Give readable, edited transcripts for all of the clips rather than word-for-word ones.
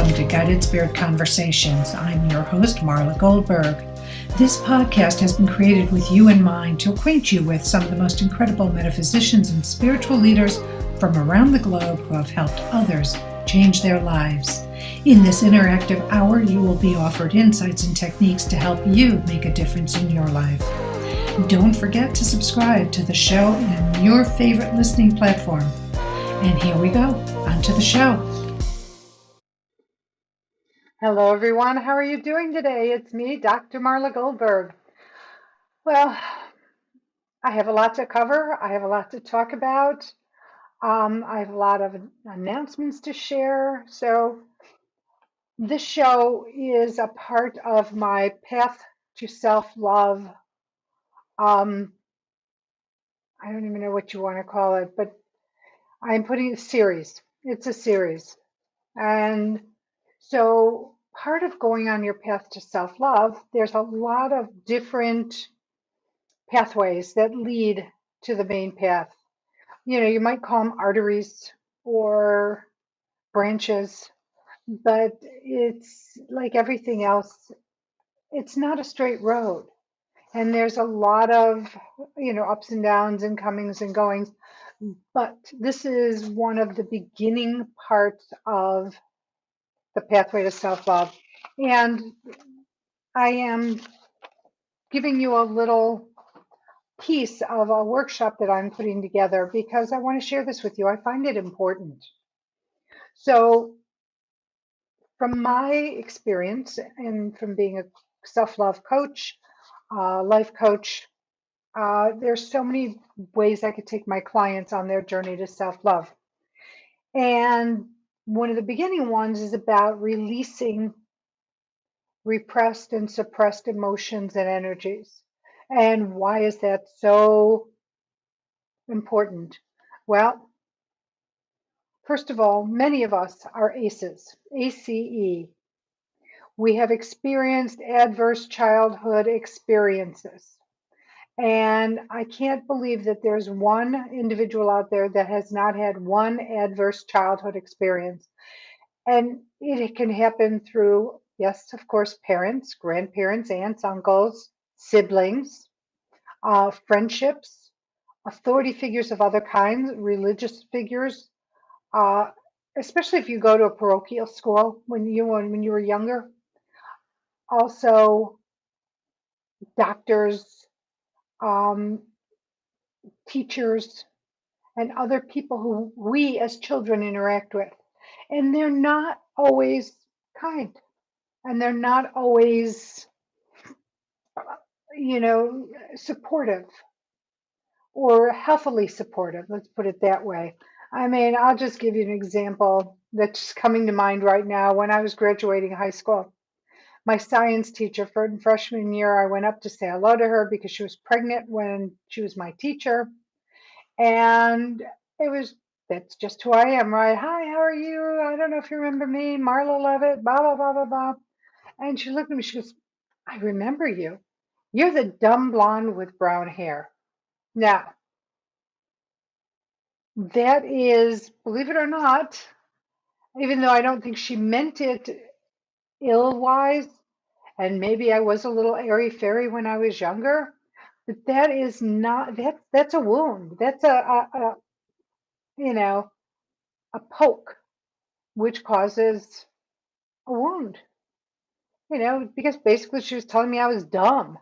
Welcome to Guided Spirit Conversations. I'm your host, Marla Goldberg. This podcast has been created with you in mind to acquaint you with some of the most incredible metaphysicians and spiritual leaders from around the globe who have helped others change their lives. In this interactive hour, you will be offered insights and techniques to help you make a difference in your life. Don't forget to subscribe to the show on your favorite listening platform. And here we go, on to the show. Hello, everyone. How are you doing today? It's me, Dr. Marla Goldberg. Well, I have a lot to cover. I have a lot to talk about. I have a lot of announcements to share. So this show is a part of my path to self-love. I don't even know what you want to call it, but I'm putting a series. It's a series. And so part of going on your path to self-love, there's a lot of different pathways that lead to the main path. You might call them arteries or branches, but it's like everything else, it's not a straight road. And there's a lot of, ups and downs and comings and goings. But this is one of the beginning parts of the pathway to self-love. And I am giving you a little piece of a workshop that I'm putting together because I want to share this with you. I find it important. So from my experience and from being a self-love coach, life coach, there's so many ways I could take my clients on their journey to self-love. And one of the beginning ones is about releasing repressed and suppressed emotions and energies. And why is that so important? Well, first of all, many of us are ACEs, ACE. We have experienced adverse childhood experiences. And I can't believe that there's one individual out there that has not had one adverse childhood experience. And it can happen through, yes, of course, parents, grandparents, aunts, uncles, siblings, friendships, authority figures of other kinds, religious figures, uh, especially if you go to a parochial school when you were younger. Also, doctors, um, teachers, and other people who we as children interact with. And they're not always kind, and they're not always, supportive or healthily supportive. Let's put it that way. I mean, I'll just give you an example that's coming to mind right now. When I was graduating high school, my science teacher for freshman year, I went up to say hello to her because she was pregnant when she was my teacher. And that's just who I am, right? Hi, how are you? I don't know if you remember me, Marla Levitt, blah, blah, blah, blah, blah. And she looked at me, she goes, I remember you. You're the dumb blonde with brown hair. Now, that is, believe it or not, even though I don't think she meant it ill-wise, and maybe I was a little airy-fairy when I was younger, but that is not, that's a wound. That's you know, a poke, which causes a wound, because basically she was telling me I was dumb.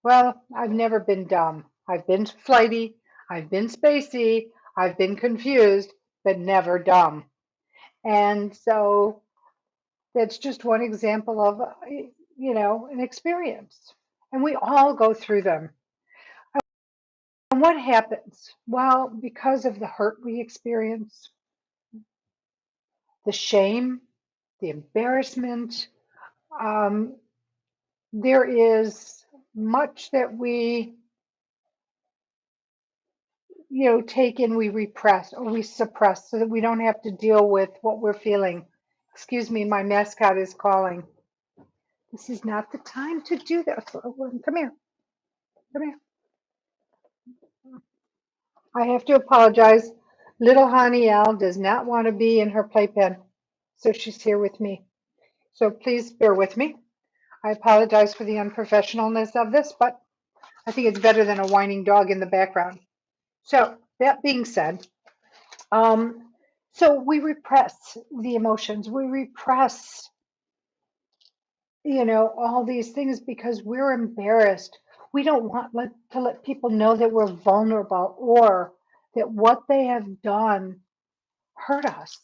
Well, I've never been dumb. I've been flighty, I've been spacey, I've been confused, but never dumb. And so that's just one example of, an experience. And we all go through them. And what happens? Well, because of the hurt we experience, the shame, the embarrassment, um, there is much that we, take in, we repress or we suppress so that we don't have to deal with what we're feeling. Excuse me, my mascot is calling. This is not the time to do that. Come here. Come here. I have to apologize. Little Honey Al does not want to be in her playpen. So she's here with me. So please bear with me. I apologize for the unprofessionalness of this, but I think it's better than a whining dog in the background. So that being said, um, so we repress the emotions. We repress, all these things because we're embarrassed. We don't want to let people know that we're vulnerable or that what they have done hurt us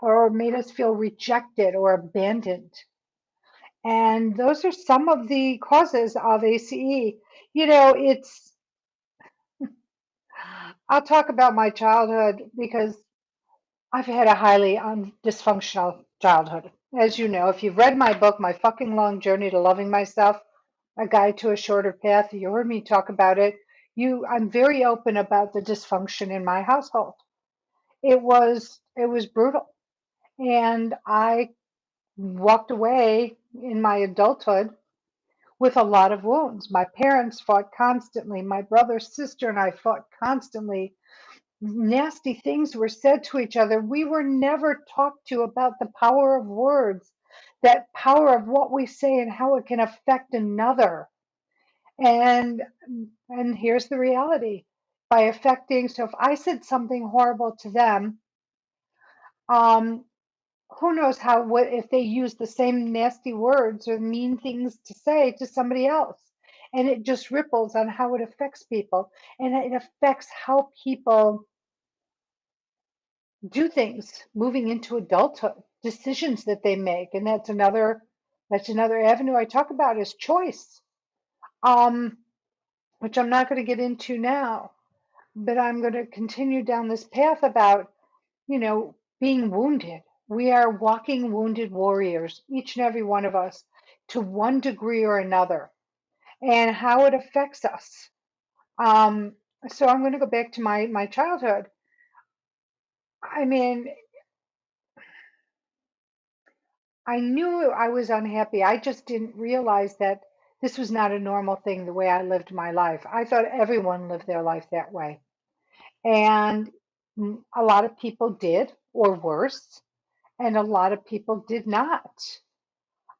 or made us feel rejected or abandoned. And those are some of the causes of ACE. I'll talk about my childhood because I've had a highly dysfunctional childhood. As you know, if you've read my book, My Fucking Long Journey to Loving Myself, A Guide to a Shorter Path, you heard me talk about it. I'm very open about the dysfunction in my household. It was brutal. And I walked away in my adulthood with a lot of wounds. My parents fought constantly. My brother, sister, and I fought constantly. Nasty things were said to each other. We were never talked to about the power of words, that power of what we say and how it can affect another. And and here's the reality. By affecting, so if I said something horrible to them, um, who knows what if they use the same nasty words or mean things to say to somebody else. And it just ripples on how it affects people. And it affects how people do things moving into adulthood, decisions that they make. And that's another avenue I talk about is choice. Um, which I'm not going to get into now, but I'm going to continue down this path about, being wounded. We are walking wounded warriors, each and every one of us, to one degree or another, and how it affects us. Um, so I'm going to go back to my childhood. I mean, I knew I was unhappy. I just didn't realize that this was not a normal thing the way I lived my life. I thought everyone lived their life that way. And a lot of people did, or worse, and a lot of people did not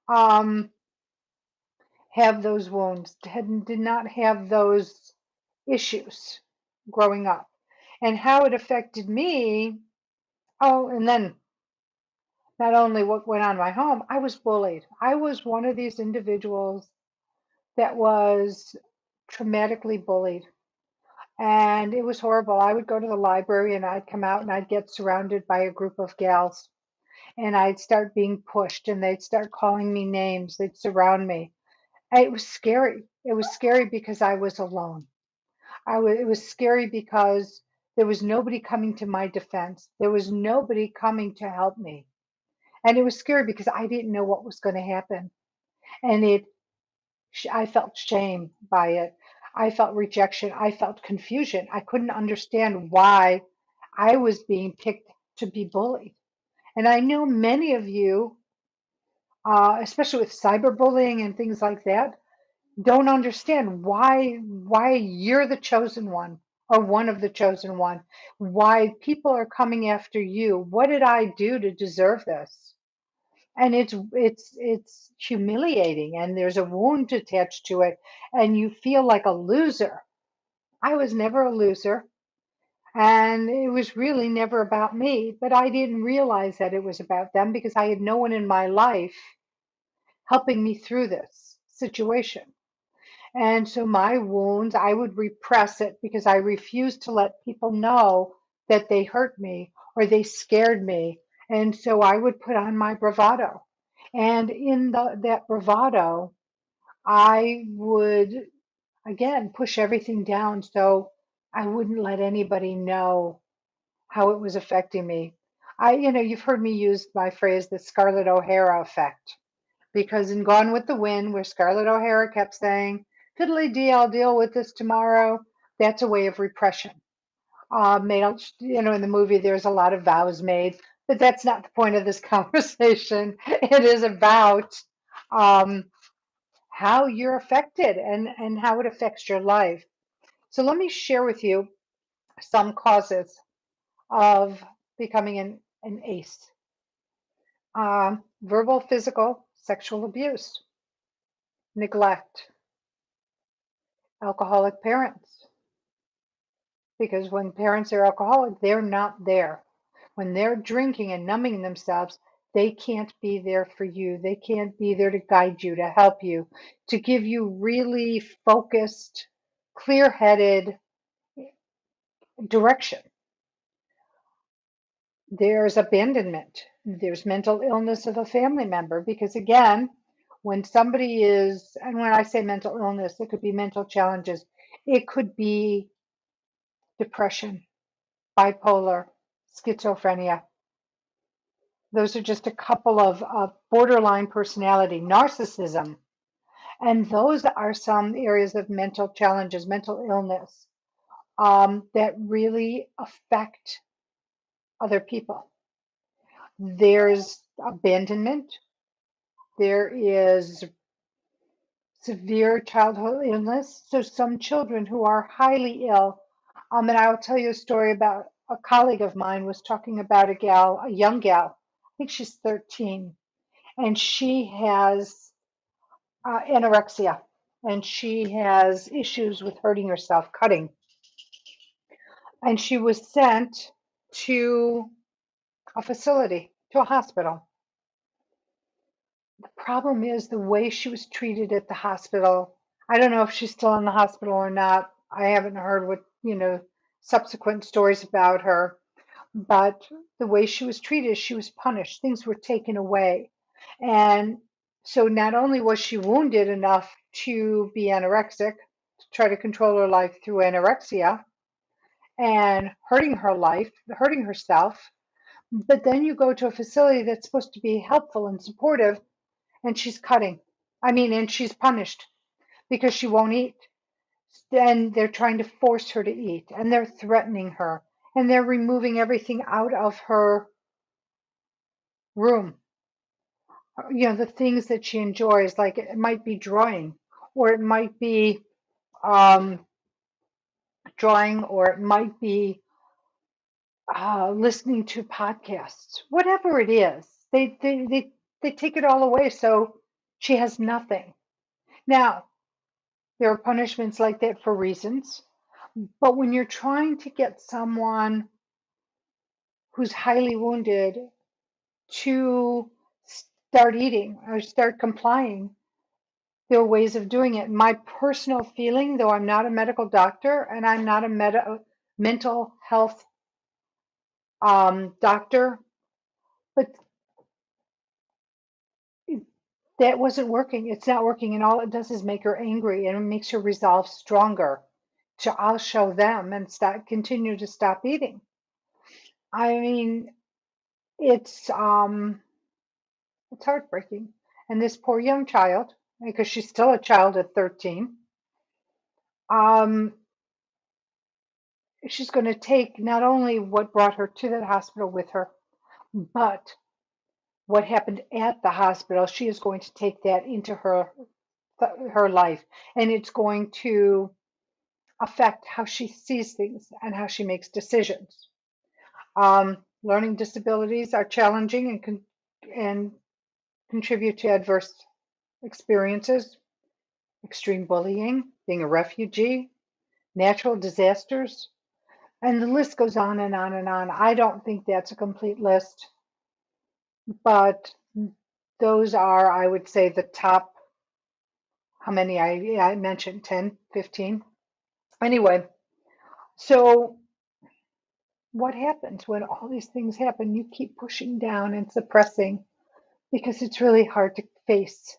um, have those wounds, did not have those issues growing up. And how it affected me, oh, and then not only what went on in my home, I was bullied. I was one of these individuals that was traumatically bullied. And it was horrible. I would go to the library and I'd come out and I'd get surrounded by a group of gals and I'd start being pushed and they'd start calling me names. They'd surround me. It was scary. It was scary because I was alone. It was scary because there was nobody coming to my defense. There was nobody coming to help me. And it was scary because I didn't know what was going to happen. And I felt shame by it. I felt rejection. I felt confusion. I couldn't understand why I was being picked to be bullied. And I know many of you, especially with cyberbullying and things like that, don't understand why you're the chosen one or one of the chosen one. Why people are coming after you. What did I do to deserve this? And it's humiliating and there's a wound attached to it and you feel like a loser. I was never a loser and it was really never about me, but I didn't realize that it was about them because I had no one in my life helping me through this situation. And so my wounds, I would repress it because I refused to let people know that they hurt me or they scared me. And so I would put on my bravado. And in that bravado, I would again push everything down so I wouldn't let anybody know how it was affecting me. You've heard me use my phrase, the Scarlett O'Hara effect. Because in Gone with the Wind, where Scarlett O'Hara kept saying, "Fiddly dee, I'll deal with this tomorrow," that's a way of repression. They don't, in the movie, there's a lot of vows made, but that's not the point of this conversation. It is about um, how you're affected and how it affects your life. So let me share with you some causes of becoming an ace. Verbal, physical, sexual abuse, neglect, alcoholic parents. Because when parents are alcoholic, they're not there. When they're drinking and numbing themselves, they can't be there for you. They can't be there to guide you, to help you, to give you really focused, clear headed direction. There's abandonment. There's mental illness of a family member. Because again, when somebody is, and when I say mental illness, it could be mental challenges, it could be depression, bipolar, schizophrenia. Those are just a couple of borderline personality, narcissism. And those are some areas of mental challenges, mental illness that really affect other people. There's abandonment. There is severe childhood illness. So some children who are highly ill, and I'll tell you a story about a colleague of mine was talking about a gal, a young gal. I think she's 13, and she has anorexia, and she has issues with hurting herself, cutting. And she was sent to a facility, to a hospital. The problem is the way she was treated at the hospital. I don't know if she's still in the hospital or not. I haven't heard subsequent stories about her, but the way she was treated, she was punished. Things were taken away. And so not only was she wounded enough to be anorexic, to try to control her life through anorexia and hurting her life, hurting herself, but then you go to a facility that's supposed to be helpful and supportive, and she's cutting. And she's punished because she won't eat. Then they're trying to force her to eat, and they're threatening her, and they're removing everything out of her room. The things that she enjoys, like it might be drawing, or it might be um, drawing, or it might be listening to podcasts, whatever it is. They take it all away, so she has nothing. Now, there are punishments like that for reasons, but when you're trying to get someone who's highly wounded to start eating or start complying, there are ways of doing it. My personal feeling, though I'm not a medical doctor and I'm not a mental health doctor, but that wasn't working. It's not working, and all it does is make her angry, and it makes her resolve stronger. So I'll show them and continue to stop eating. I mean, it's um, it's heartbreaking. And this poor young child, because she's still a child at 13, um, she's going to take not only what brought her to that hospital with her, but what happened at the hospital. She is going to take that into her life, and it's going to affect how she sees things and how she makes decisions. Learning disabilities are challenging and contribute to adverse experiences, extreme bullying, being a refugee, natural disasters, and the list goes on and on and on. I don't think that's a complete list, but those are, I would say, the top, how many I mentioned, 10, 15. Anyway, so what happens when all these things happen? You keep pushing down and suppressing because it's really hard to face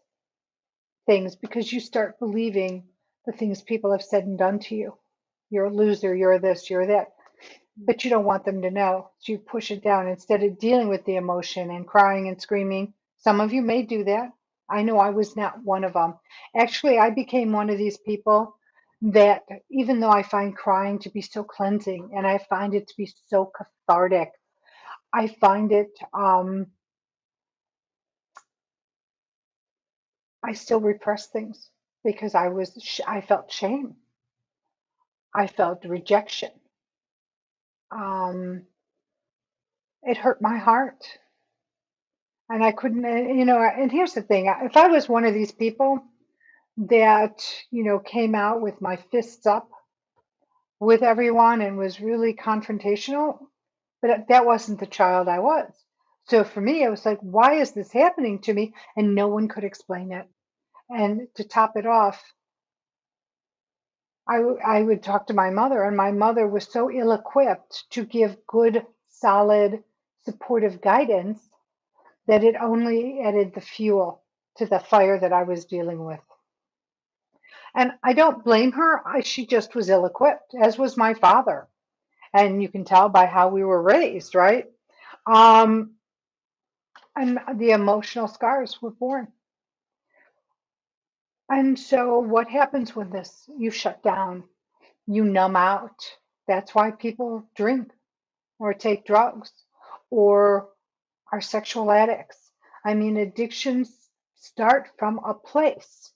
things because you start believing the things people have said and done to you. You're a loser, you're this, you're that. But you don't want them to know. So you push it down instead of dealing with the emotion and crying and screaming. Some of you may do that. I know I was not one of them. Actually, I became one of these people that even though I find crying to be so cleansing and I find it to be so cathartic, I find it, I still repress things because I felt shame. I felt rejection. Um, it hurt my heart. And I couldn't, and here's the thing, if I was one of these people that, came out with my fists up with everyone and was really confrontational, but that wasn't the child I was. So for me, it was like, why is this happening to me? And no one could explain it. And to top it off, I would talk to my mother, and my mother was so ill equipped to give good, solid, supportive guidance that it only added the fuel to the fire that I was dealing with. And I don't blame her. She just was ill equipped, as was my father. And you can tell by how we were raised, right? Um, and the emotional scars were born. And so, what happens with this? You shut down, you numb out. That's why people drink or take drugs or are sexual addicts. I mean, addictions start from a place,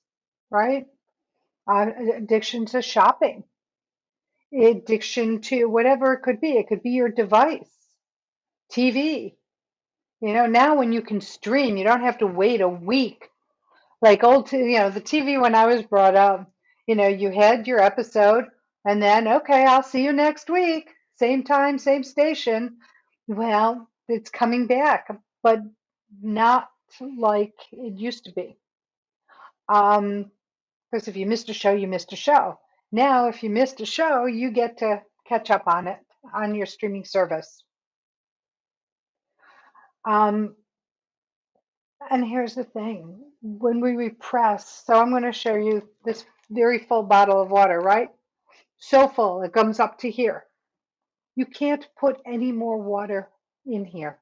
right? Addiction to shopping, addiction to whatever it could be. It could be your device, TV. Now when you can stream, you don't have to wait a week. Like the TV when I was brought up, you had your episode and then, okay, I'll see you next week. Same time, same station. Well, it's coming back, but not like it used to be. Because if you missed a show, you missed a show. Now, if you missed a show, you get to catch up on it on your streaming service. Um, and here's the thing, when we repress, so I'm going to show you this very full bottle of water, right? So full, it comes up to here. You can't put any more water in here.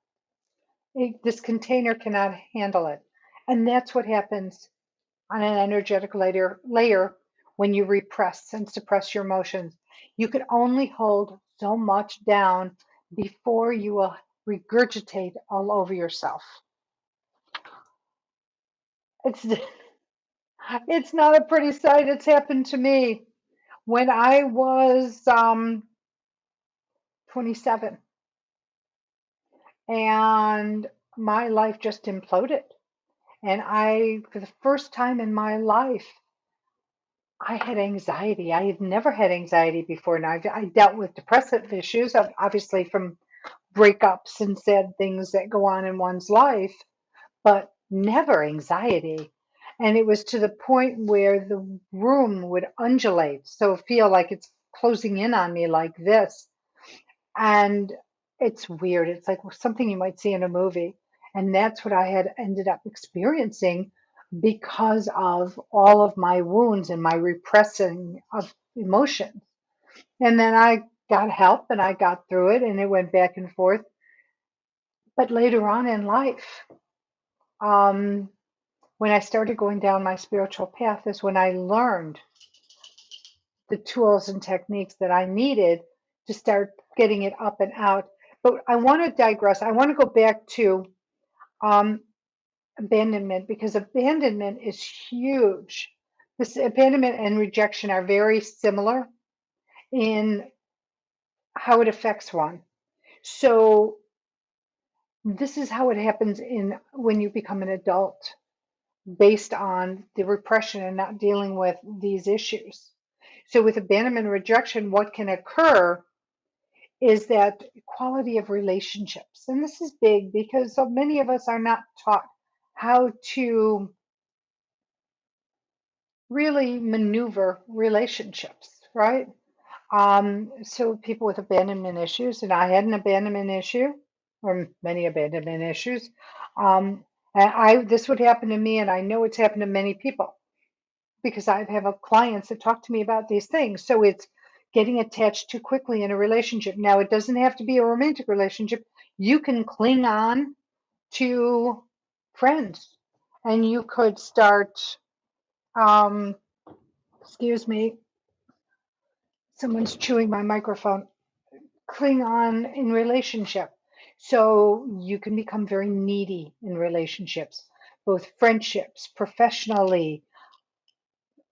This container cannot handle it. And that's what happens on an energetic layer when you repress and suppress your emotions. You can only hold so much down before you will regurgitate all over yourself. It's it's not a pretty sight. It's happened to me when I was 27, and my life just imploded. And for the first time in my life, I had anxiety. I had never had anxiety before. And I dealt with depressive issues, obviously from breakups and sad things that go on in one's life, but never anxiety. And it was to the point where the room would undulate, so feel like it's closing in on me like this. And it's weird. It's like something you might see in a movie. And that's what I had ended up experiencing because of all of my wounds and my repressing of emotions. And then I got help and I got through it and it went back and forth. But later on in life, um, when I started going down my spiritual path, is when I learned the tools and techniques that I needed to start getting it up and out. But I want to digress. I want to go back to um, abandonment, because abandonment is huge. This abandonment and rejection are very similar in how it affects one. So this is how it happens in when you become an adult, based on the repression and not dealing with these issues. So with abandonment and rejection, what can occur is that quality of relationships. And this is big because so many of us are not taught how to really maneuver relationships, right? So people with abandonment issues, and I had an abandonment issue, or many abandonment issues. And this would happen to me, and I know it's happened to many people because I have clients that talk to me about these things. So it's getting attached too quickly in a relationship. Now, it doesn't have to be a romantic relationship. You can cling on to friends, and you could start, um, excuse me, someone's chewing my microphone, cling on in relationship. So you can become very needy in relationships, both friendships, professionally,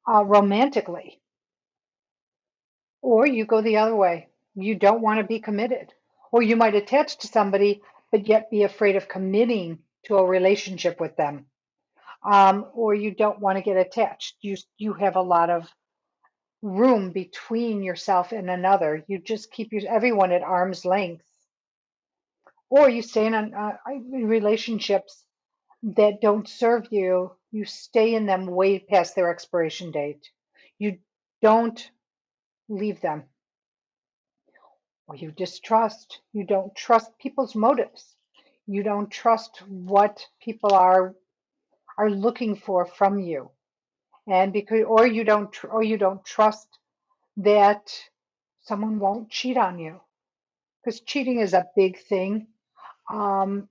romantically. Or you go the other way. You don't want to be committed. Or you might attach to somebody, but yet be afraid of committing to a relationship with them, or you don't want to get attached. You have a lot of room between yourself and another. You just keep everyone at arm's length, or you stay in relationships that don't serve you. You stay in them way past their expiration date. You don't leave them, or you distrust. You don't trust people's motives. You don't trust what people are looking for from you, and because or you don't trust that someone won't cheat on you, because cheating is a big thing, um,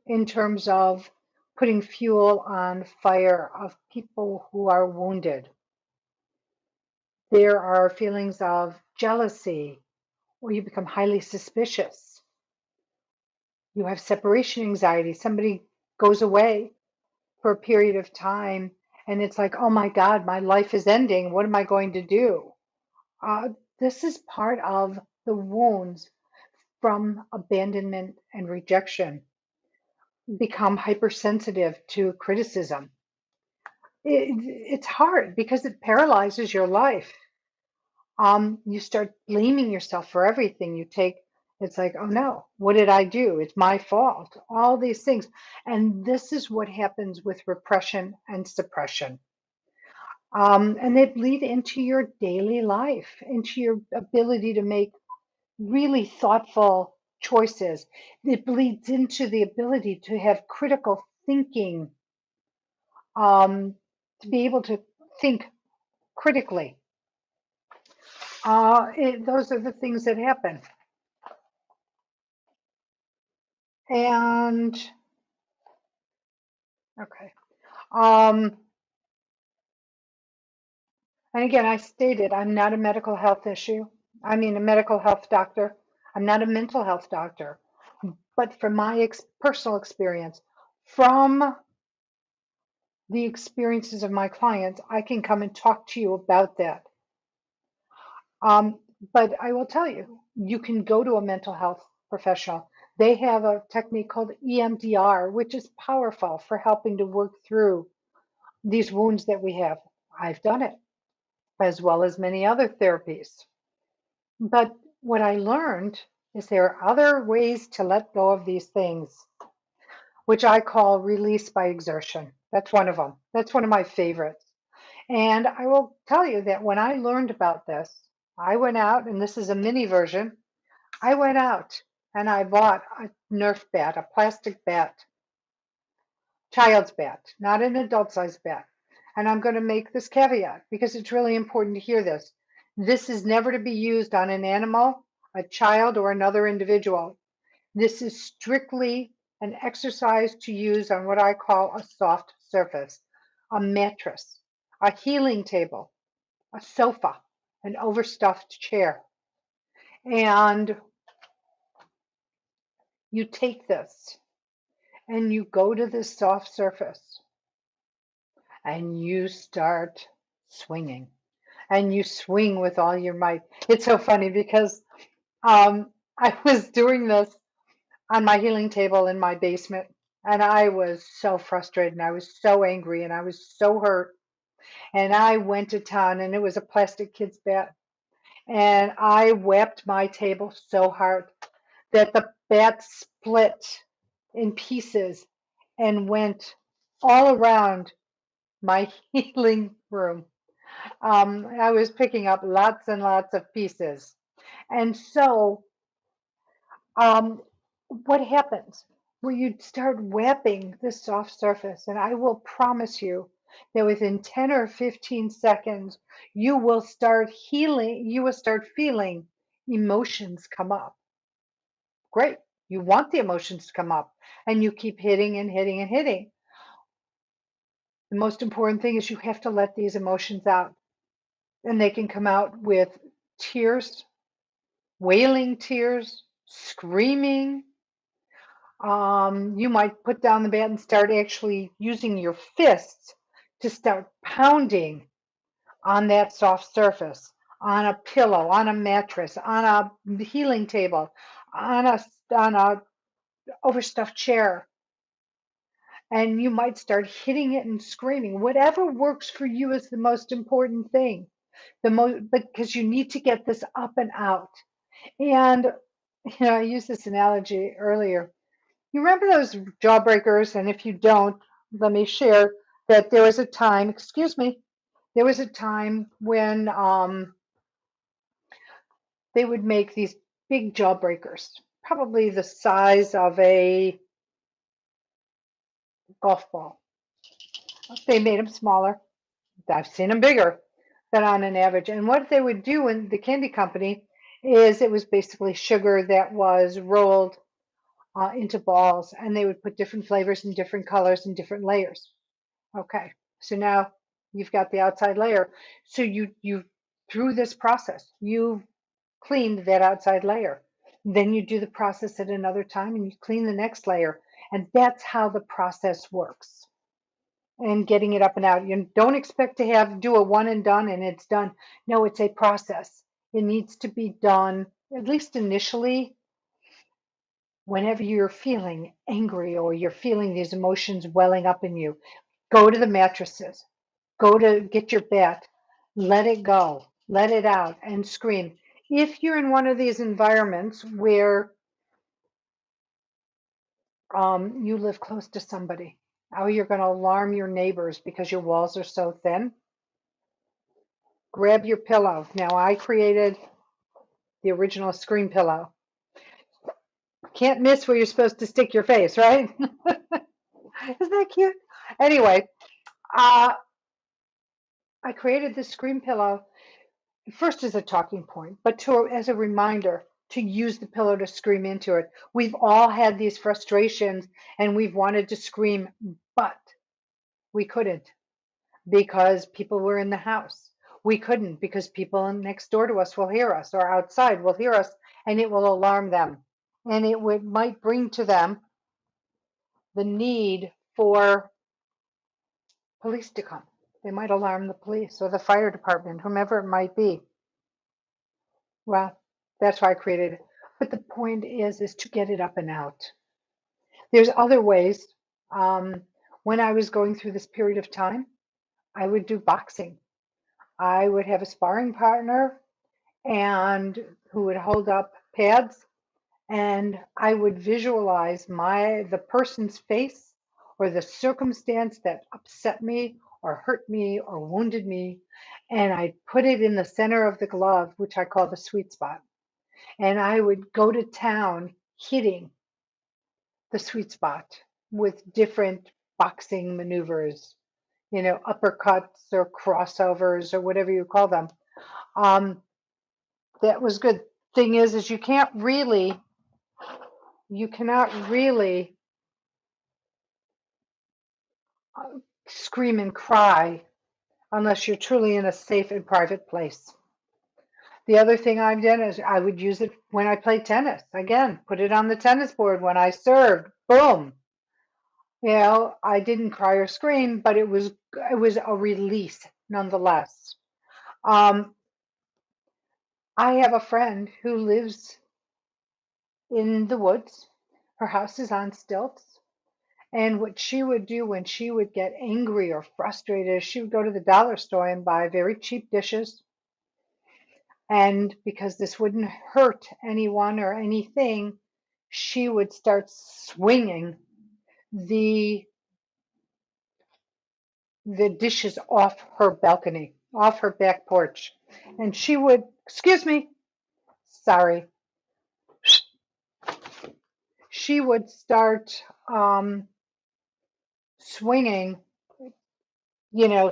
in terms of putting fuel on fire of people who are wounded. There are feelings of jealousy, or you become highly suspicious. You have separation anxiety. Somebody goes away for a period of time, and it's like, oh my God, my life is ending. What am I going to do? Uh, this is part of the wounds from abandonment and rejection. Become hypersensitive to criticism. It's hard because it paralyzes your life. You start blaming yourself for everything you take. It's like, oh no, what did I do? It's my fault. All these things. And this is what happens with repression and suppression. And they bleed into your daily life, into your ability to make really thoughtful choices. It bleeds into the ability to have critical thinking, um, to be able to think critically. Those are the things that happen. And okay. Um, and again, I stated I'm not a medical health issue. I mean, a medical health doctor. I'm not a mental health doctor. But from my personal experience, from the experiences of my clients, I can come and talk to you about that. Um, but I will tell you, you can go to a mental health professional. They have a technique called EMDR, which is powerful for helping to work through these wounds that we have. I've done it, as well as many other therapies. But what I learned is there are other ways to let go of these things, which I call release by exertion. That's one of them. That's one of my favorites. And I will tell you that when I learned about this, I went out, and this is a mini version. I went out and I bought a Nerf bat, a plastic bat, child's bat, not an adult sized bat. And I'm going to make this caveat because it's really important to hear this. This is never to be used on an animal, a child, or another individual. This is strictly an exercise to use on what I call a soft surface, a mattress, a healing table, a sofa, an overstuffed chair. And you take this and you go to this soft surface and you start swinging, and you swing with all your might. It's so funny because I was doing this on my healing table in my basement, and I was so frustrated and I was so angry and I was so hurt. And I went to town, and it was a plastic kid's bat. And I whapped my table so hard that the bat split in pieces and went all around my healing room. I was picking up lots and lots of pieces. And so, um, what happens? Well, you start whapping this soft surface, and I will promise you that within 10 or 15 seconds, you will start healing, you will start feeling emotions come up. Great. You want the emotions to come up, and you keep hitting and hitting and hitting. The most important thing is you have to let these emotions out, and they can come out with tears, wailing tears, screaming. You might put down the bat and start actually using your fists to start pounding on that soft surface, on a pillow, on a mattress, on a healing table, on a overstuffed chair. And you might start hitting it and screaming. Whatever works for you is the most important thing. Because you need to get this up and out. And I used this analogy earlier. You remember those jawbreakers? And if you don't, let me share that there was a time, excuse me, there was a time when they would make these big jawbreakers, probably the size of a golf ball. They made them smaller. I've seen them bigger than on an average. And what they would do in the candy company is it was basically sugar that was rolled into balls, and they would put different flavors and different colors and different layers. Okay, so now you've got the outside layer. So you through this process, you cleaned that outside layer. Then you do the process at another time and you clean the next layer. And that's how the process works. And getting it up and out. You don't expect to do a one and done and it's done. No, it's a process. It needs to be done, at least initially, whenever you're feeling angry or you're feeling these emotions welling up in you. Go to the mattresses. Go to get your bat. Let it go. Let it out and scream. If you're in one of these environments where you live close to somebody, how you're going to alarm your neighbors because your walls are so thin, grab your pillow. Now, I created the original screen pillow. Can't miss where you're supposed to stick your face, right? Isn't that cute? Anyway, uh, I created this screen pillow first as a talking point, but as a reminder to use the pillow to scream into it. We've all had these frustrations and we've wanted to scream, but we couldn't because people were in the house. We couldn't because people next door to us will hear us or outside will hear us and it will alarm them. And might bring to them the need for police to come. They might alarm the police or the fire department, whomever it might be. Well, that's why I created it. But the point is to get it up and out. There's other ways. Um, when I was going through this period of time, I would do boxing. I would have a sparring partner and who would hold up pads, and I would visualize the person's face or the circumstance that upset me or hurt me or wounded me, and I'd put it in the center of the glove, which I call the sweet spot. And I would go to town hitting the sweet spot with different boxing maneuvers, uppercuts or crossovers or whatever you call them. Um, that was good. Thing is you cannot really scream and cry unless you're truly in a safe and private place. The other thing I've done is I would use it when I played tennis. Again, put it on the tennis board when I served. Boom. I didn't cry or scream, but it was a release nonetheless. Um, I have a friend who lives in the woods. Her house is on stilts. And what she would do when she would get angry or frustrated is she would go to the dollar store and buy very cheap dishes. And because this wouldn't hurt anyone or anything, she would start swinging the the dishes off her balcony, off her back porch. And she would, excuse me, sorry, she would start swinging,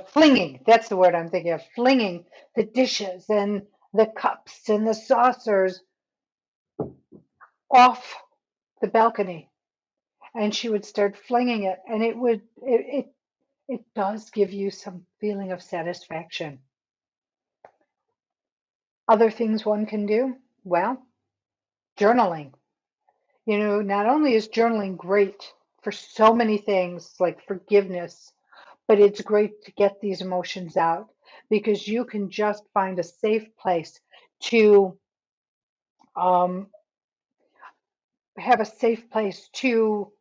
flinging, that's the word I'm thinking of, flinging the dishes and the cups and the saucers off the balcony. And she would start flinging it. And it does give you some feeling of satisfaction. Other things one can do, well, journaling. Not only is journaling great for so many things like forgiveness, but it's great to get these emotions out because you can just find a safe place to um, have a safe place to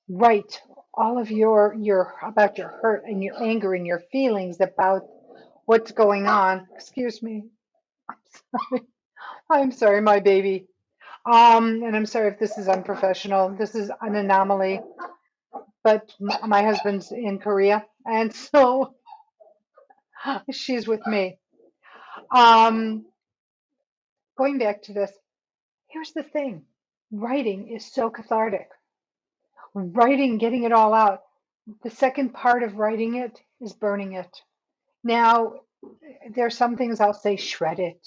Write all of your about your hurt and your anger and your feelings about what's going on. Excuse me. I'm sorry, my baby. And I'm sorry if this is unprofessional. This is an anomaly, but my husband's in Korea, and so she's with me. Um, Going back to this, here's the thing. Writing is so cathartic. Writing, getting it all out. The second part of writing it is burning it. Now, there's some things I'll say shred it,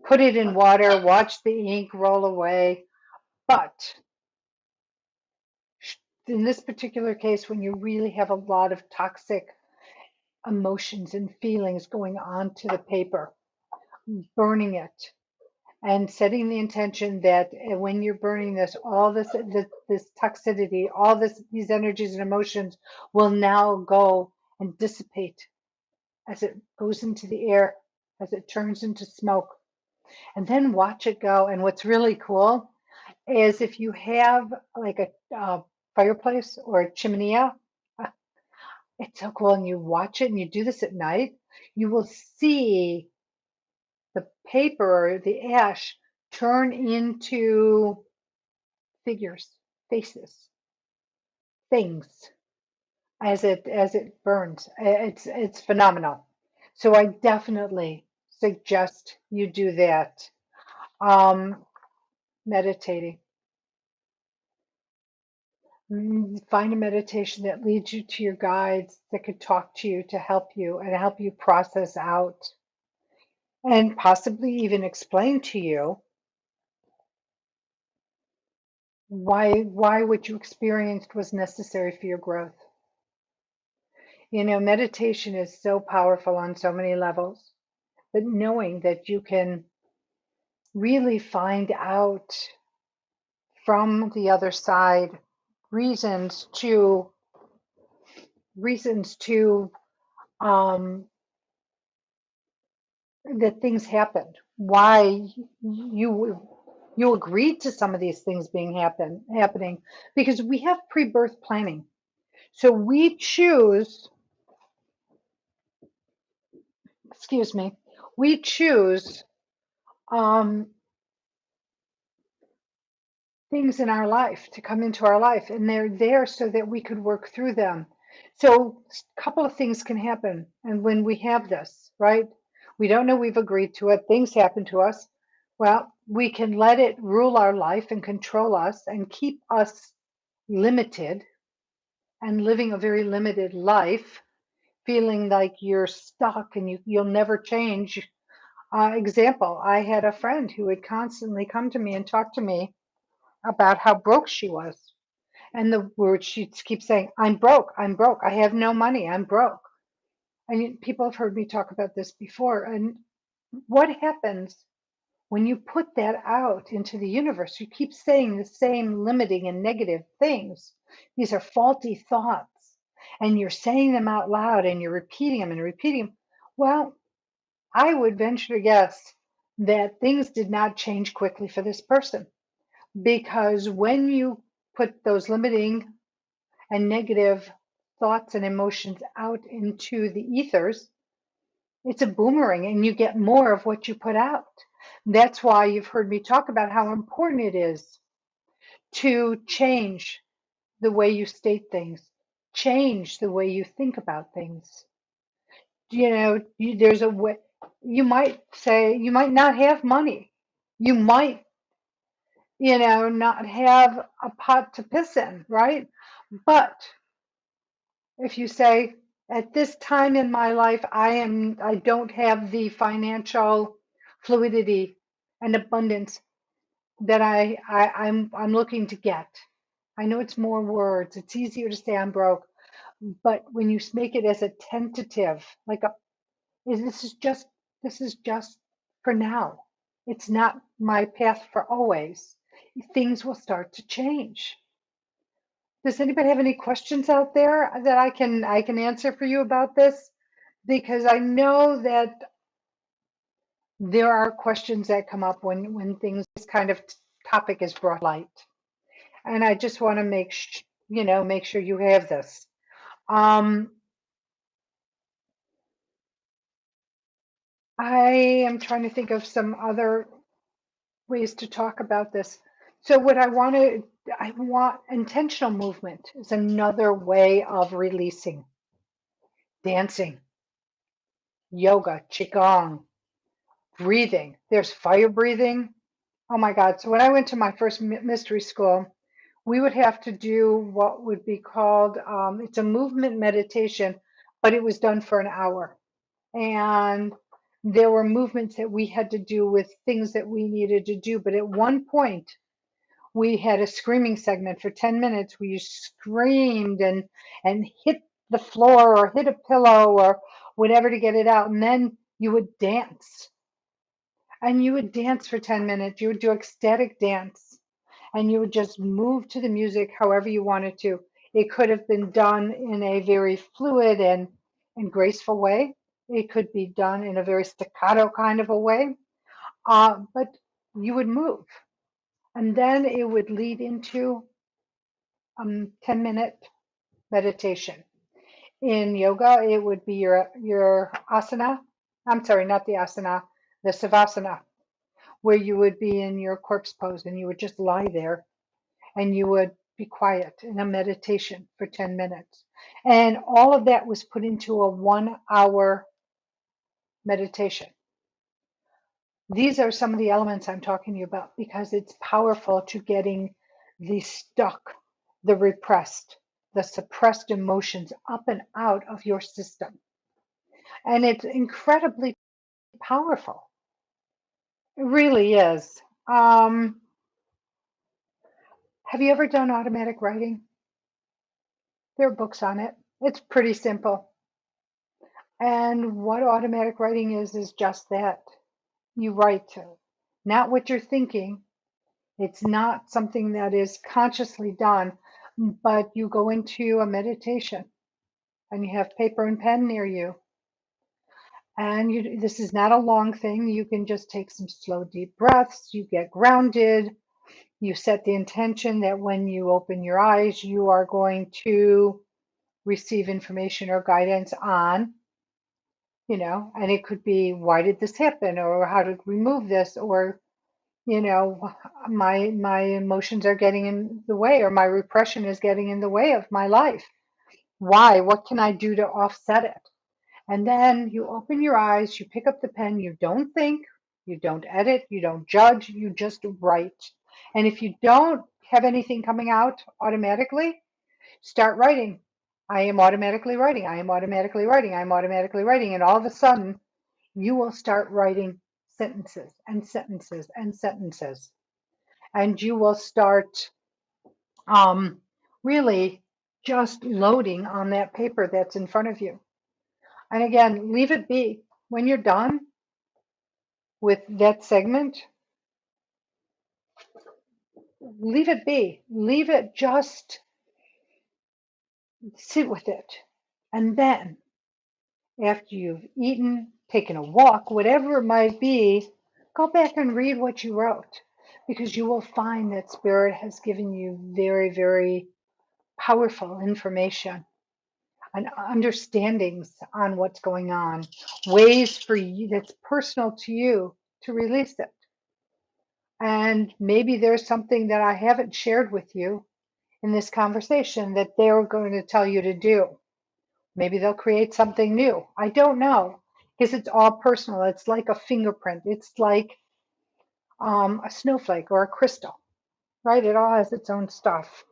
put it in water, watch the ink roll away. But in this particular case, when you really have a lot of toxic emotions and feelings going onto the paper, burning it and setting the intention that when you're burning this, all this toxicity, all these energies and emotions will now go and dissipate as it goes into the air, as it turns into smoke, and then watch it go. And what's really cool is if you have like a fireplace or a chimenea, uh, it's so cool. And you watch it and you do this at night, you will see the paper or the ash turn into figures, faces, things as it burns. It's phenomenal. So I definitely suggest you do that. Um, Meditating. Find a meditation that leads you to your guides that could talk to you to help you and help you process out and possibly even explain to you why what you experienced was necessary for your growth. You know, meditation is so powerful on so many levels, but knowing that you can really find out from the other side reasons to reasons to um, that things happened, why you you agreed to some of these things being happening, because we have pre-birth planning. So we choose, excuse me, we choose um, things in our life to come into our life, and they're there so that we could work through them. So a couple of things can happen, and when we have this, right, we don't know we've agreed to it, things happen to us. Well, we can let it rule our life and control us and keep us limited and living a very limited life, feeling like you're stuck and you'll never change. Example, I had a friend who would constantly come to me and talk to me about how broke she was. And the word she keeps saying, I'm broke, I have no money, I'm broke. And people have heard me talk about this before. And what happens when you put that out into the universe? You keep saying the same limiting and negative things. These are faulty thoughts. And you're saying them out loud and you're repeating them and repeating them. Well, I would venture to guess that things did not change quickly for this person, because when you put those limiting and negative thoughts and emotions out into the ethers, it's a boomerang and you get more of what you put out. That's why you've heard me talk about how important it is to change the way you state things, change the way you think about things. You know, there's a way. You might say you might not have money. You might, not have a pot to piss in, right? But if you say, at this time in my life, I don't have the financial fluidity and abundance that I'm looking to get. I know it's more words. It's easier to say I'm broke, but when you make it as a tentative, like is this is just for now. It's not my path for always. Things will start to change. Does anybody have any questions out there that I can answer for you about this? Because I know that there are questions that come up when things this kind of topic is brought to light, and I just want to make sure. make sure you have this. Um, I am trying to think of some other ways to talk about this. So what I want intentional movement is another way of releasing. Dancing, yoga, qigong, breathing. There's fire breathing. Oh my God. So when I went to my first mystery school, we would have to do what would be called, it's a movement meditation, but it was done for an hour. And there were movements that we had to do with things that we needed to do. But at one point, we had a screaming segment for 10 minutes where you screamed and hit the floor or hit a pillow or whatever to get it out. And then you would dance. And you would dance for 10 minutes. You would do ecstatic dance and you would just move to the music however you wanted to. It could have been done in a very fluid and graceful way. It could be done in a very staccato kind of a way, but you would move. And then it would lead into 10-minute meditation. In yoga, it would be your asana. I'm sorry, not the asana, the savasana, where you would be in your corpse pose and you would just lie there and you would be quiet in a meditation for 10 minutes. And all of that was put into a 1 hour meditation. These are some of the elements I'm talking to you about because it's powerful to getting the stuck, the repressed, the suppressed emotions up and out of your system. And it's incredibly powerful. It really is. Have you ever done automatic writing? There are books on it. It's pretty simple. And what automatic writing is just that. You write not what you're thinking. It's not something that is consciously done, but you go into a meditation and you have paper and pen near you. And this is not a long thing. You can just take some slow, deep breaths. You get grounded. You set the intention that when you open your eyes, you are going to receive information or guidance on, and it could be, why did this happen? Or how to remove this? Or, you know, my emotions are getting in the way, or my repression is getting in the way of my life. Why? What can I do to offset it? And then you open your eyes, you pick up the pen, you don't think, you don't edit, you don't judge, you just write. And if you don't have anything coming out automatically, start writing. I am automatically writing. I am automatically writing. I am automatically writing. And all of a sudden, you will start writing sentences and sentences and sentences. And you will start um, really just loading on that paper that's in front of you. And again, leave it be. When you're done with that segment, leave it be. Leave it, just sit with it. And then, after you've eaten, taken a walk, whatever it might be, go back and read what you wrote because you will find that Spirit has given you very, very powerful information and understandings on what's going on, ways for you that's personal to you to release it. And maybe there's something that I haven't shared with you in this conversation that they're going to tell you to do. Maybe they'll create something new. I don't know because it's all personal. It's like a fingerprint. It's like a snowflake or a crystal, right? It all has its own stuff.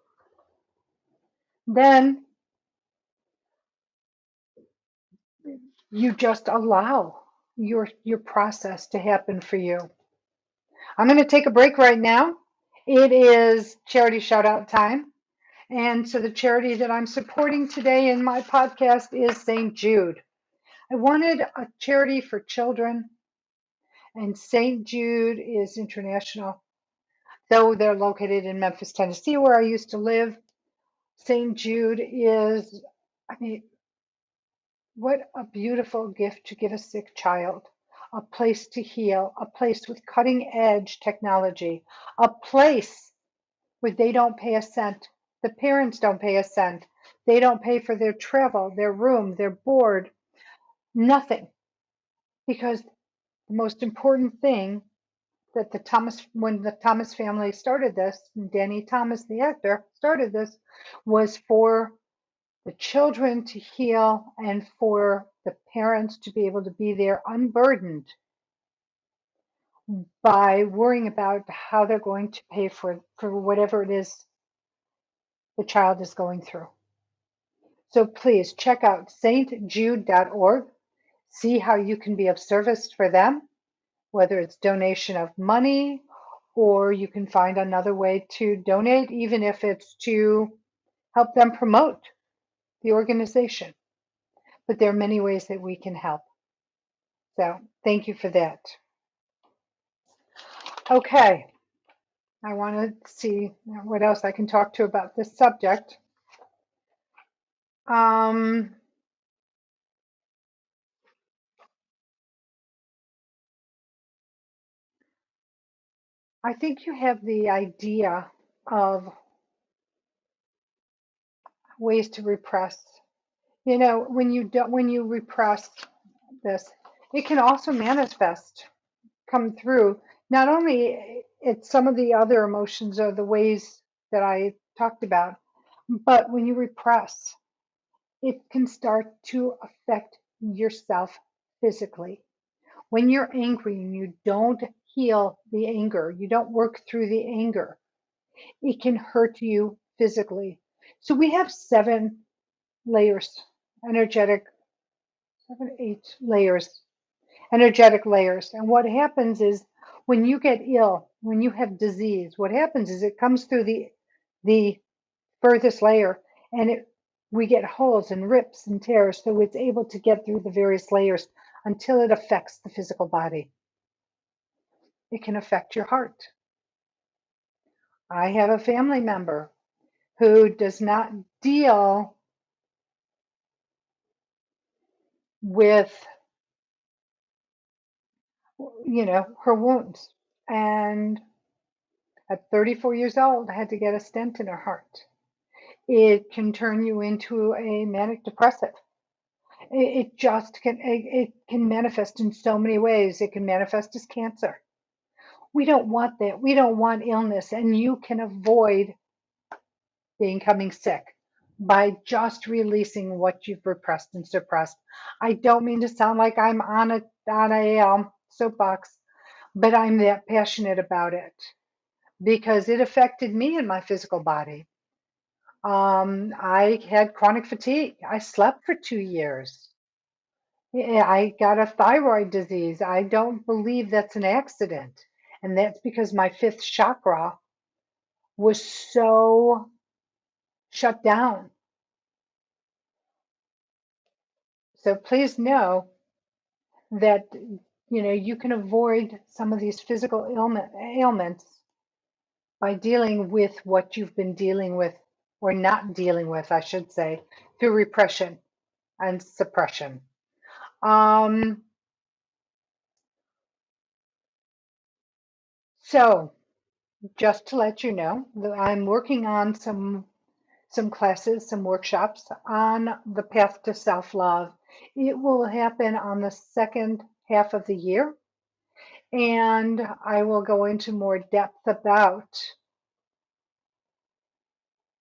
Then you just allow your process to happen for you. I'm going to take a break right now. It is charity shout out time. And so the charity that I'm supporting today in my podcast is St. Jude. I wanted a charity for children, and St. Jude is international. Though they're located in Memphis, Tennessee, where I used to live, St. Jude is, I mean, what a beautiful gift to give a sick child. A place to heal, a place with cutting edge technology, a place where they don't pay a cent. The parents don't pay a cent. They don't pay for their travel, their room, their board, nothing. Because the most important thing that when the Thomas family started this, Danny Thomas, the actor, started this, was for the children to heal and for the parents to be able to be there unburdened by worrying about how they're going to pay for whatever it is the child is going through. So please check out stjude.org, see how you can be of service for them, whether it's donation of money or you can find another way to donate, even if it's to help them promote the organization. But there are many ways that we can help. So thank you for that. Okay, I want to see what else I can talk to about this subject. I think you have the idea of ways to repress. You know, when you repress this, it can also manifest, come through. Not only it's some of the other emotions or the ways that I talked about, but when you repress, it can start to affect yourself physically. When you're angry and you don't heal the anger, you don't work through the anger, it can hurt you physically. So we have 7 layers, energetic, 7, 8 layers, energetic layers. And what happens is when you get ill, when you have disease, what happens is it comes through the furthest layer and we get holes and rips and tears, so it's able to get through the various layers until it affects the physical body. It can affect your heart. I have a family member who does not deal with, her wounds. And at 34 years old, had to get a stent in her heart. It can turn you into a manic depressive. It just can, it can manifest in so many ways. It can manifest as cancer. We don't want that. We don't want illness. And you can avoid becoming sick by just releasing what you've repressed and suppressed. I don't mean to sound like I'm on a soapbox, but I'm that passionate about it because it affected me in my physical body. I had chronic fatigue. I slept for 2 years. Yeah, I got a thyroid disease. I don't believe that's an accident. And that's because my fifth chakra was so shut down. So please know that you can avoid some of these physical ailments by dealing with what you've been dealing with or not dealing with, I should say, through repression and suppression. Um, so just to let you know that I'm working on some classes, some workshops on the path to self-love. It will happen on the second half of the year, and I will go into more depth about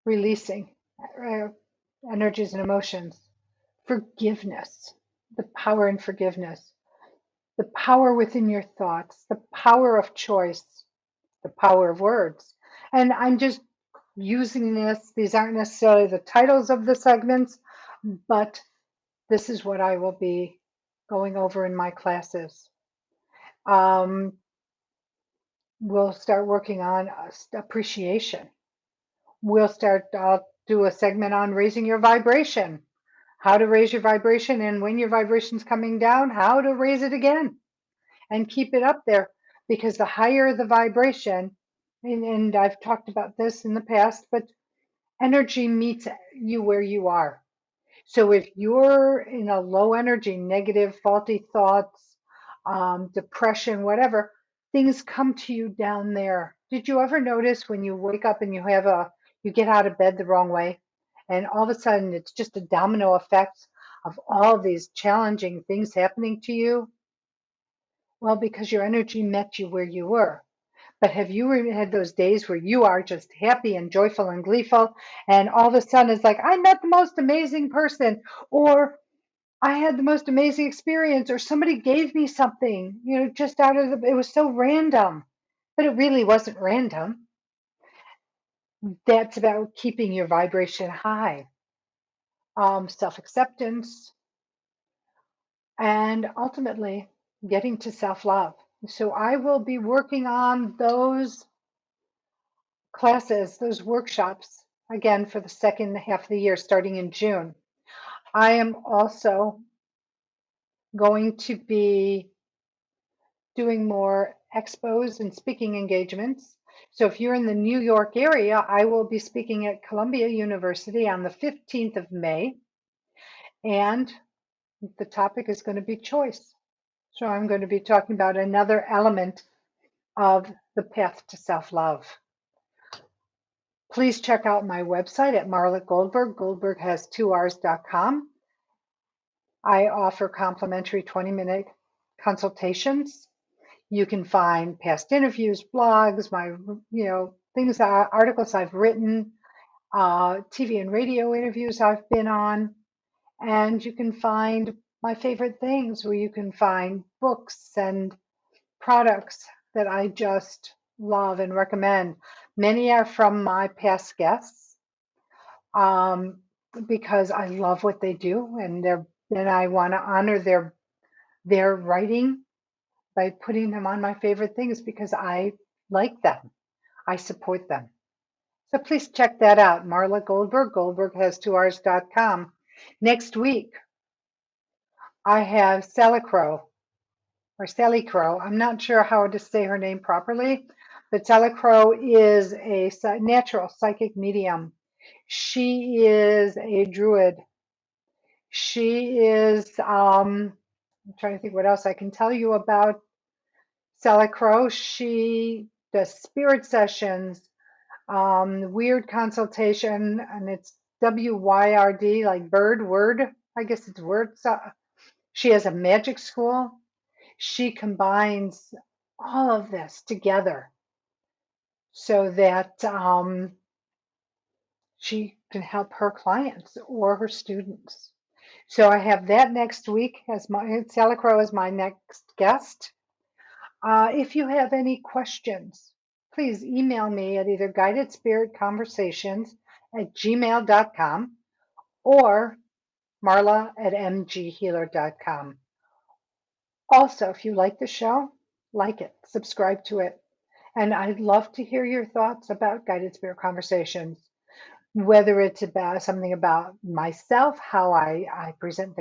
releasing uh, energies and emotions, forgiveness, the power in forgiveness, the power within your thoughts, the power of choice, the power of words. And I'm just using this. These aren't necessarily the titles of the segments, but this is what I will be going over in my classes. Um, we'll start working on appreciation. I'll do a segment on raising your vibration, how to raise your vibration, and when your vibration's coming down, how to raise it again and keep it up there. Because the higher the vibration, and I've talked about this in the past, but energy meets you where you are. So if you're in a low energy, negative, faulty thoughts, depression, whatever, things come to you down there. Did you ever notice when you wake up and You get out of bed the wrong way, and all of a sudden it's just a domino effect of all these challenging things happening to you. Well, because your energy met you where you were. But have you had those days where you are just happy and joyful and gleeful, and all of a sudden it's like, I met the most amazing person, or I had the most amazing experience, or somebody gave me something, just out of it was so random, but it really wasn't random. That's about keeping your vibration high, self-acceptance, and ultimately getting to self-love. So I will be working on those classes, those workshops, again for the second half of the year, starting in June. I am also going to be doing more expos and speaking engagements. So if you're in the New York area, I will be speaking at Columbia University on the 15th of May, and the topic is going to be choice. So I'm going to be talking about another element of the path to self-love. Please check out my website at Marla Goldberg. Goldberg has 2Rs.com. I offer complimentary 20-minute consultations. You can find past interviews, blogs, my, things, articles I've written, TV and radio interviews I've been on, and you can find my favorite things where you can find books and products that I just love and recommend. Many are from my past guests, um, because I love what they do, and I want to honor their writing by putting them on my favorite things because I like them. I support them. So please check that out. Marla Goldberg. Goldberg has 2Rs.com. Next week, I have Sally Crow, or Sally Crow. I'm not sure how to say her name properly, but Sally Crow is a natural psychic medium. She is a druid. She is, I'm trying to think what else I can tell you about Sally Crow. She does spirit sessions, weird consultation, and it's WYRD, like word. I guess it's word. So she has a magic school. She combines all of this together so that she can help her clients or her students. So I have that next week as Sally Crow is my next guest. If you have any questions, please email me at either guidedspiritconversations@gmail.com or marla@mghealer.com. Also, if you like the show, like it, subscribe to it. And I'd love to hear your thoughts about Guided Spirit Conversations, whether it's about something about myself, how I present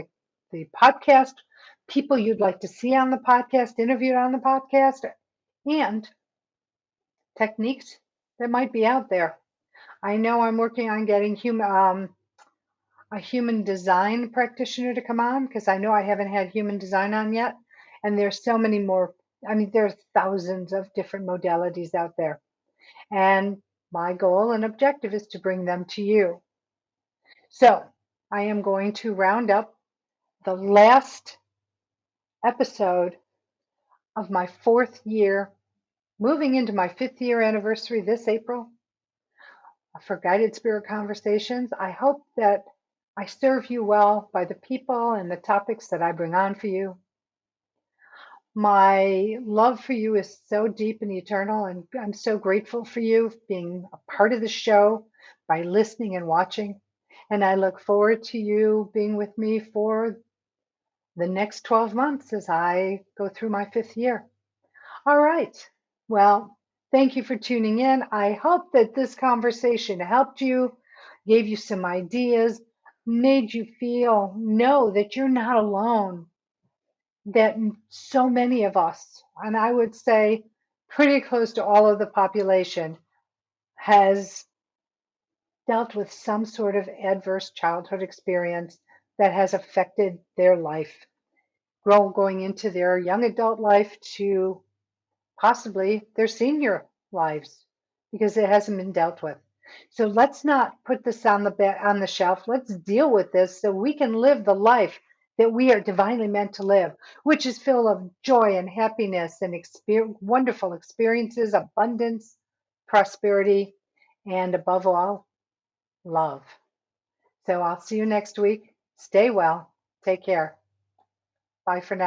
the podcast, people you'd like to see on the podcast, interviewed on the podcast, and techniques that might be out there. I know I'm working on getting a human design practitioner to come on because I know I haven't had human design on yet. And there's so many more. I mean, there's thousands of different modalities out there. And my goal and objective is to bring them to you. So I am going to round up the last episode of my 4th year, moving into my 5th year anniversary this April for Guided Spirit Conversations. I hope that I serve you well by the people and the topics that I bring on for you. My love for you is so deep and eternal, and I'm so grateful for you being a part of the show by listening and watching. And I look forward to you being with me for the next 12 months as I go through my 5th year. All right. Well, thank you for tuning in. I hope that this conversation helped you, gave you some ideas, made you know that you're not alone, that so many of us, and I would say pretty close to all of the population, has dealt with some sort of adverse childhood experience that has affected their life, going into their young adult life to possibly their senior lives, because it hasn't been dealt with. So let's not put this on on the shelf. Let's deal with this so we can live the life that we are divinely meant to live, which is full of joy and happiness and wonderful experiences, abundance, prosperity, and above all, love. So I'll see you next week. Stay well. Take care. Bye for now.